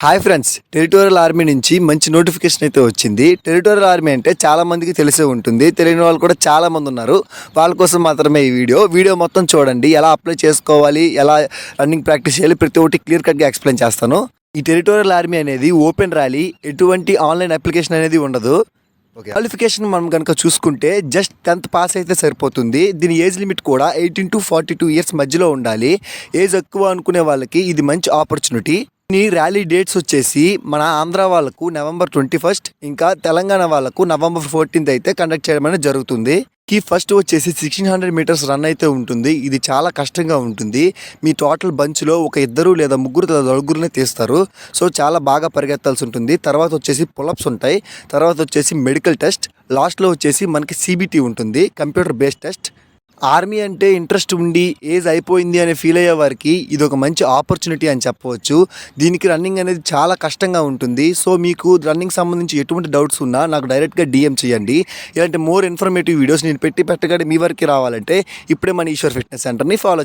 Hi friends, territorial army నుంచి మంచి notification అయితే వచ్చింది. టెరిటోరియల్ ఆర్మీ అంటే చాలా మందికి తెలిసే ఉంటుంది, తెలియని వాళ్ళు కూడా చాలా మంది ఉన్నారు. వాళ్ళ కోసం మాత్రమే ఈ వీడియో మొత్తం చూడండి. ఎలా అప్లై చేసుకోవాలి, ఎలా రన్నింగ్ ప్రాక్టీస్ చేయాలి, ప్రతి ఒక్కటి క్లియర్ కట్గా ఎక్స్ప్లెయిన్ చేస్తాను. ఈ టెరిటోరియల్ ఆర్మీ అనేది ఓపెన్ ర్యాలీ, ఎటువంటి ఆన్లైన్ అప్లికేషన్ అనేది ఉండదు. క్వాలిఫికేషన్ మనం కనుక చూసుకుంటే జస్ట్ 10th పాస్ అయితే సరిపోతుంది. దీని ఏజ్ లిమిట్ కూడా 18 to 42 ఇయర్స్ మధ్యలో ఉండాలి. ఏజ్ ఎక్కువ అనుకునే వాళ్ళకి ఇది మంచి ఆపర్చునిటీ. ఈ ర్యాలీ డేట్స్ వచ్చేసి మన ఆంధ్ర వాళ్ళకు November 21st, ఇంకా తెలంగాణ వాళ్ళకు November 14th అయితే కండక్ట్ చేయడం అనేది జరుగుతుంది. ఫస్ట్ వచ్చేసి 1600 మీటర్స్ రన్ అయితే ఉంటుంది. ఇది చాలా కష్టంగా ఉంటుంది. మీ టోటల్ బంచ్లో ఒక ఇద్దరు లేదా ముగ్గురు లేదా నలుగురునే తీస్తారు. సో చాలా బాగా పరిగెత్తాల్సి ఉంటుంది. తర్వాత వచ్చేసి పులప్స్ ఉంటాయి. తర్వాత వచ్చేసి మెడికల్ టెస్ట్. లాస్ట్లో వచ్చేసి మనకి CBT ఉంటుంది, కంప్యూటర్ బేస్డ్ టెస్ట్. ఆర్మీ అంటే ఇంట్రెస్ట్ ఉండి ఏజ్ అయిపోయింది అనే ఫీల్ అయ్యే వారికి ఇది ఒక మంచి ఆపర్చునిటీ అని చెప్పవచ్చు. దీనికి రన్నింగ్ అనేది చాలా కష్టంగా ఉంటుంది. సో మీకు రన్నింగ్ సంబంధించి ఎటువంటి డౌట్స్ ఉన్నా నాకు డైరెక్ట్గా DM చేయండి. ఇలాంటి మోర్ ఇన్ఫర్మేటివ్ వీడియోస్ నేను పెట్టగానే మీ వరకు రావాలంటే ఇప్పుడే మన ఈశ్వర్ ఫిట్నెస్ సెంటర్ని ఫాలో